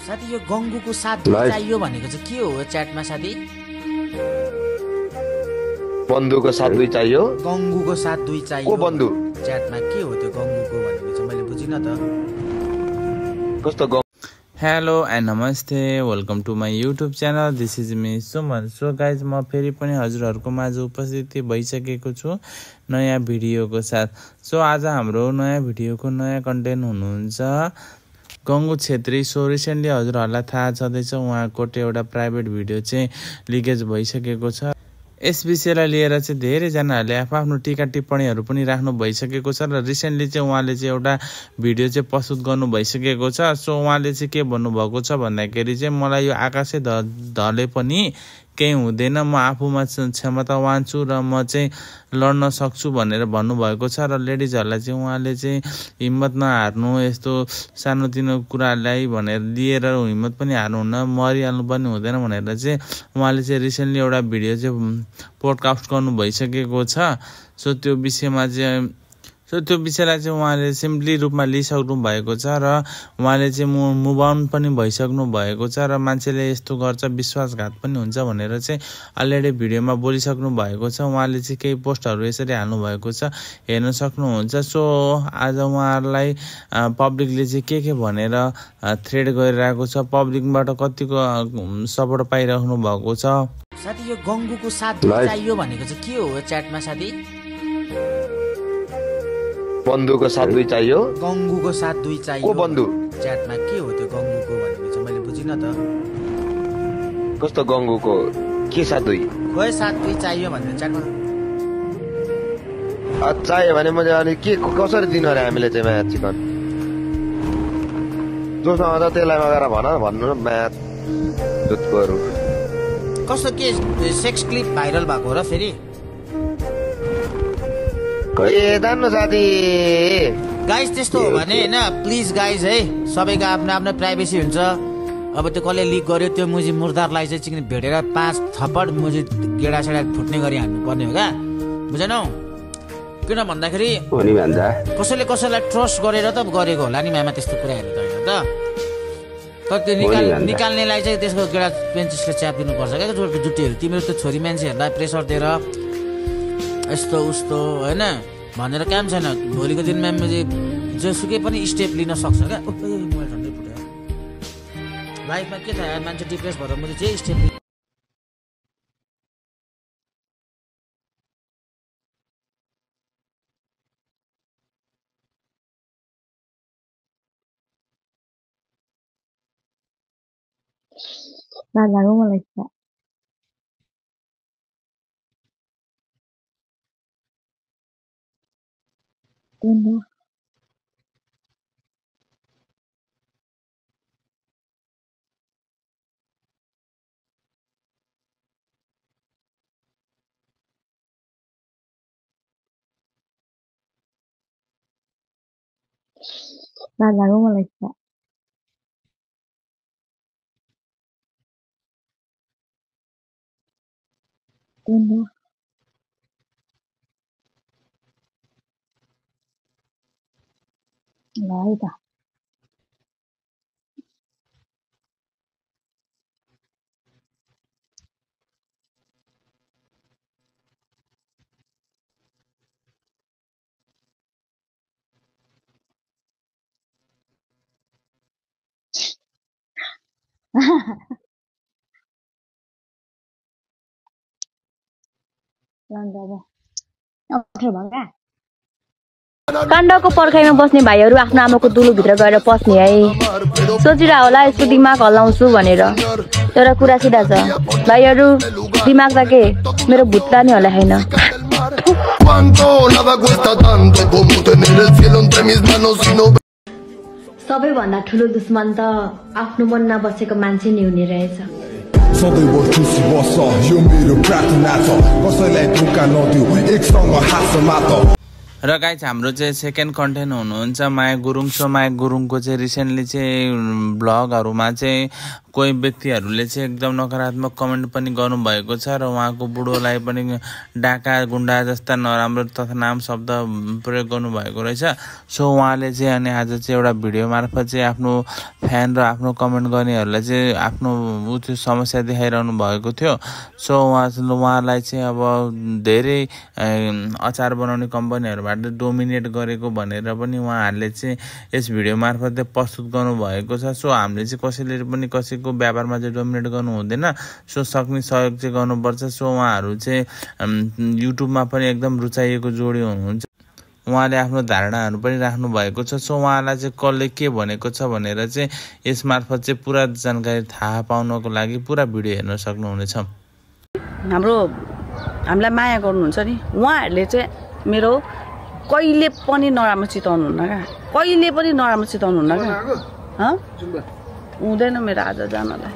साथी यो गंगुको साथ दुई चाहियो भनेको चाहिँ के हो च्याटमा साथी? बन्धुको साथ दुई चाहियो। गंगुको साथ दुई चाहियो। को बन्धु? च्याटमा के हो त्यो गंगुको भनेको चाहिँ मैले बुझिन त। कस्तो hello and namaste, welcome to my YouTube channel. This is me Suman. So guys, म फेरि पनि हजुरहरूको माझ उपस्थित भइसकेको छु नयाँ भिडियोको साथ। सो आज हाम्रो नयाँ भिडियोको नयाँ कन्टेन्ट हुनुहुन्छ गंगु छेत्री। सो रिसेन्टली हजुरहरूलाई थाहा छँदैछ उहाँको एउटा प्राइभेट भिडियो चाहिँ लिकेज भइसकेको छ। यस विषयलाई लिएर चाहिँ धेरैजनाहरूले आफ्नो टीका टिप्पणीहरू पनि राख्नु भइसकेको छ र रिसेन्टली चाहिँ उहाँले चाहिँ एउटा भिडियो चाहिँ प्रस्तुत गर्नु भइसकेको छ। सो उहाँले चाहिँ के भन्नुभएको छ भन्दाखेरि चाहिँ मलाई यो आकाशै ढले पनि केही हुँदैन, म आफूमा क्षमतावान छु र म चाहिँ लड्न सक्छु भनेर भन्नुभएको छ। र लेडिजहरूलाई चाहिँ उहाँले चाहिँ हिम्मत नहार्नु, यस्तो सानोतिनो कुरालाई भनेर लिएर हिम्मत पनि हार्नुहुन्न, मरिहाल्नु पनि हुँदैन भनेर चाहिँ उहाँले चाहिँ रिसेन्टली एउटा भिडियो चाहिँ पोडकास्ट गर्नु भइसकेको छ। सो त्यो विषयलाई चाहिँ उहाँले सिम्पली रूपमा लिइसक्नु भएको छ र उहाँले चाहिँ मुभ अन पनि भइसक्नु भएको छ र मान्छेले यस्तो गर्छ विश्वासघात पनि हुन्छ भनेर चाहिँ अलरेडी भिडियोमा बोलिसक्नु भएको छ। उहाँले चाहिँ केही पोस्टहरू यसरी हाल्नु भएको छ, हेर्न सक्नुहुन्छ। सो आज उहाँहरूलाई पब्लिकले चाहिँ के भनेर थ्रेड गरिरहेको छ, पब्लिकबाट कतिको सपोर्ट पाइराख्नु भएको छ। साथी यो गंगुको साथ चाहियो भनेको चाहिँ के हो च्याटमा साथी? बन्धुको साथ दुई चाहियो। गंगुको साथ दुई चाहियो। को बन्धु? च्याटमा के हो त्यो गंगुको भनेको चाहिँ मैले बुझिन त। कस्तो गंगुको के साथ दुई? खोइ साथ दुई चाहियो भनेर च्याटमा चाहियो भने मैले अनि के कसरी दिनु अरे हामीले चाहिँ म्याच चिकन जोसँग त त्यसलाई लगाएर भन्नु न म्याच जुटकोहरू। कस्तो के सेक्स क्लिप भाइरल भएको हो र फेरि? ए जान्नु साथी गाइज त्यस्तो हो भने हैन, प्लिज गाइज है, सबैको आफ्नो आफ्नो प्राइभेसी हुन्छ। अब त्यो कसले लिक गर्यो त्यो मुजी मुर्दारलाई चाहिँ भेटेर 5 थप्पड मुजी गेडा सेडा फुट्ने गरी हान्नु पर्ने हो क्या, बुझेनौ? किन भन्दाखेरि कसैले कसैलाई ट्रस्ट गरेर त गरेको होला नि मामा, त्यस्तो कुराहरू त होइन त। त्यो निकाल्नेलाई चाहिँ त्यसको गेडा पेन्चिसले च्यापिदिनु पर्छ क्या जुटीहरू। तिमीहरू त छोरी मान्छेहरूलाई प्रेसर दिएर यस्तो उस्तो होइन भनेर काम छैन। भोलिको दिनमा जोसुकै पनि स्टेप लिन सक्छ क्या। मोबाइल झन्डै फुट्यो लाइफमा के थाहा, मान्छे डिप्रेस भएर मैले जे स्टेप काण्डको पर्खाइमा बस्ने भाइहरू आफ्नो आमाको दुलोभित्र गएर पस्ने है सोचिरह होला यसको दिमाग हल्लाउँछु भनेर। एउटा कुरा सिधा छ भाइहरू, दिमाग त के मेरो भुत्ला नि होला हैन। सबैभन्दा ठुलो दुश्मन त आफ्नो मन नबसेको मान्छे नि हुने रहेछ। सदैव खुसी बस यो मेरो प्रार्थना छ, कसैलाई धोका नदिऊ, एकसँग हाँस मात। र गाइज हाम्रो चाहिँ सेकेन्ड कन्टेन्ट हुनुहुन्छ माया गुरुङ। सो माया गुरुङको चाहिँ रिसेन्टली चाहिँ ब्लगहरूमा चाहिँ कोही व्यक्तिहरूले चाहिँ एकदम नकारात्मक कमेन्ट पनि गर्नुभएको छ र उहाँको बुढोलाई पनि डाका गुन्डा जस्ता नराम्रो तथा नाम शब्द प्रयोग गर्नुभएको रहेछ। सो उहाँले चाहिँ अनि आज चाहिँ एउटा भिडियो मार्फत चाहिँ आफ्नो फ्यान र आफ्नो कमेन्ट गर्नेहरूलाई चाहिँ आफ्नो त्यो समस्या देखाइरहनु भएको थियो। सो उहाँलाई चाहिँ अब धेरै अचार बनाउने कम्पनीहरूबाट डोमिनेट गरेको भनेर पनि उहाँहरूले चाहिँ यस भिडियो मार्फत प्रस्तुत गर्नुभएको छ। सो हामीले चाहिँ कसैले पनि कसैको व्यापारमा चाहिँ डोमिनेट गर्नु हुँदैन। सो सक्ने सहयोग चाहिँ गर्नुपर्छ। सो उहाँहरू चाहिँ युट्युबमा पनि एकदम रुचाइएको जोडी हुनुहुन्छ। उहाँले आफ्नो धारणाहरू पनि राख्नु भएको छ। सो उहाँलाई चाहिँ कसले के भनेको छ भनेर चाहिँ यस मार्फत चाहिँ पुरा जानकारी थाहा पाउनको लागि पुरा भिडियो हेर्न सक्नुहुनेछ। हामीलाई माया गर्नुहुन्छ नि उहाँहरूले चाहिँ मेरो कहिले पनि नराम्रो चिताउनुहुन्न क्या, कहिले पनि नराम्रो चिताउनुहुन्न क्या। हुँदैन मेरो आज जानलाई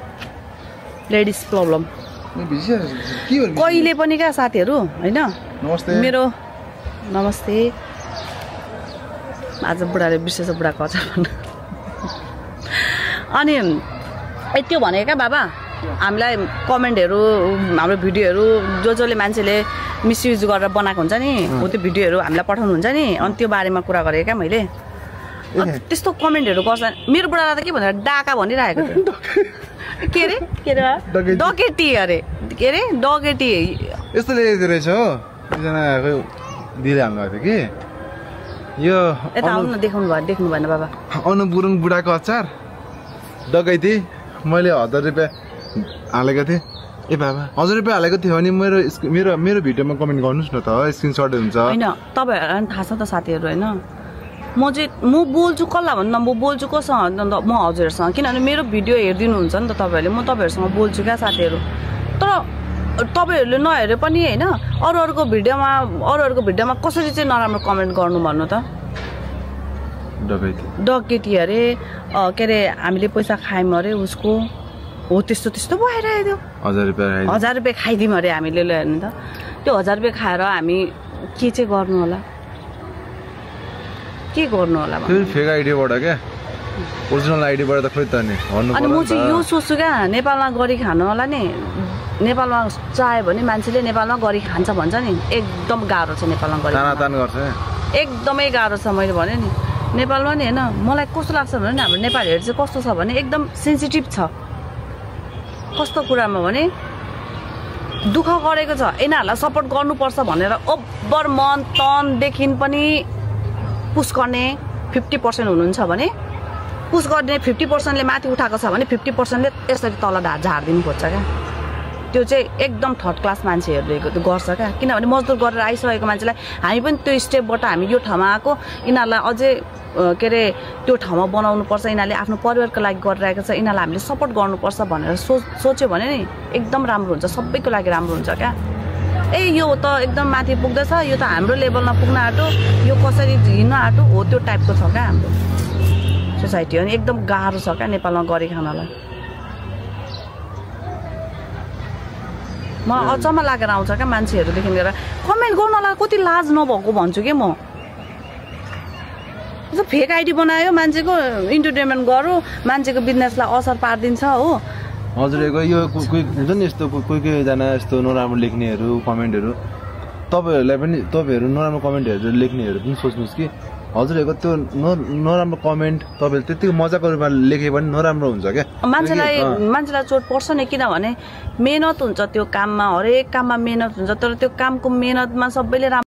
लेडिज प्रब्लम कहिले पनि क्या साथीहरू होइन। मेरो नमस्ते आज बुढाले विशेष बुढाको अचार अनि त्यो भनेको क्या बाबा हामीलाई कमेन्टहरू हाम्रो भिडियोहरू जसले मान्छेले मिसयुज गरेर बनाएको हुन्छ नि हो त्यो भिडियोहरू हामीलाई पठाउनुहुन्छ नि अनि त्यो बारेमा कुरा गरेँ क्या मैले। त्यस्तो कमेन्टहरू गर्छ मेरो बुढालाई त के भनेर डाका भनिरहेको थियो के अरे डकेटी अरे के अरे डकेटी यस्तो लेखेको रहेछ हो एकजना दिदी हाल्नुभएको थियो कि यो यता आउनु देख्नु भएन बाबा अनुपुरुङ बुढाको अचार डकैती मैले 1000 रुपियाँ हालेको थिएँ। ए बाबा 1000 रुपियाँ हालेको थियो भने मेरो भिडियोमा कमेन्ट गर्नुहोस् न त स्क्रिनसट हुन्छ होइन। तपाईँहरूलाई थाहा छ त साथीहरू होइन म बोल्छु कसलाई भन्नु म बोल्छु कोसँग म हजुरहरूसँग किनभने मेरो भिडियो हेरिदिनुहुन्छ नि त तपाईँहरूले म तपाईँहरूसँग बोल्छु क्या साथीहरू। तर तपाईँहरूले नहेरे पनि होइन अरूहरूको भिडियोमा कसरी चाहिँ नराम्रो कमेन्ट गर्नु भन्नु त। डकेटी अरे के अरे हामीले पैसा खायौँ अरे उसको हो त्यस्तो पो आइरहेको थियो। 1000 रुपियाँ खाइदिउँ अरे हामीले ल हेर्नु त त्यो 1000 रुपियाँ खाएर हामी के चाहिँ गर्नु होला फेक आइडीबाट क्या ओरिजिनल आइडीबाट त खोइ त नि अनि म चाहिँ यो सोच्छु क्या नेपालमा गरी खानु होला नि नेपालमा चाह्यो भने मान्छेले नेपालमा गरी खान्छ भन्छ नि एकदम गाह्रो छ नेपालमा गरी एकदमै गाह्रो छ। मैले भने नि नेपालमा नि होइन मलाई कस्तो लाग्छ भने हाम्रो नेपालीहरू चाहिँ कस्तो छ भने एकदम सेन्सिटिभ छ। कस्तो कुरामा भने दुःख गरेको छ यिनीहरूलाई सपोर्ट गर्नुपर्छ भनेर ओभर मन तनदेखि पनि पुस गर्ने 50% हुनुहुन्छ भने पुस गर्ने 50%ले माथि उठाएको छ भने 50%ले यसरी तल झारिदिनु खोज्छ क्या। त्यो चाहिँ एकदम थर्ड क्लास मान्छेहरूले गर्छ क्या किनभने मजदुर गरेर आइसकेको मान्छेलाई हामी पनि त्यो स्टेपबाट हामी यो ठाउँमा आएको यिनीहरूलाई अझै के अरे त्यो ठाउँमा बनाउनु पर्छ यिनीहरूले आफ्नो परिवारको लागि गरिरहेको छ यिनीहरूलाई हामीले सपोर्ट गर्नुपर्छ भनेर सोच्यो भने नि एकदम राम्रो हुन्छ सबैको लागि राम्रो हुन्छ क्या। यो त एकदम माथि पुग्दैछ यो त हाम्रो लेभलमा पुग्न आँटो यो कसरी हिँड्न आँटो हो त्यो टाइपको छ क्या हाम्रो सोसाइटी। अनि एकदम गाह्रो छ क्या नेपालमा गरी खानलाई। म अचम्म लागेर आउँछ क्या मान्छेहरूदेखि लिएर कमेन्ट गर्नलाई कति लाज नभएको भन्छु कि म फेक आइडी बनायो मान्छेको इन्टरटेनमेन्ट गर्यो मान्छेको बिजनेसलाई असर पारिदिन्छ हो। हजुरको यो कोही हुन्छ नि यस्तो कोहीजना यस्तो नराम्रो लेख्नेहरू कमेन्टहरू तपाईँहरू नराम्रो कमेन्टहरू लेख्नेहरू पनि सोच्नुहोस् कि हजुरहरूको त्यो नराम्रो कमेन्ट तपाईँले त्यतिको मजाको रूपमा लेखे पनि नराम्रो हुन्छ क्या। मान्छेलाई चोट पर्छ नि किनभने मेहनत हुन्छ त्यो काममा हरेक काममा मेहनत हुन्छ तर त्यो कामको मेहनतमा सबैले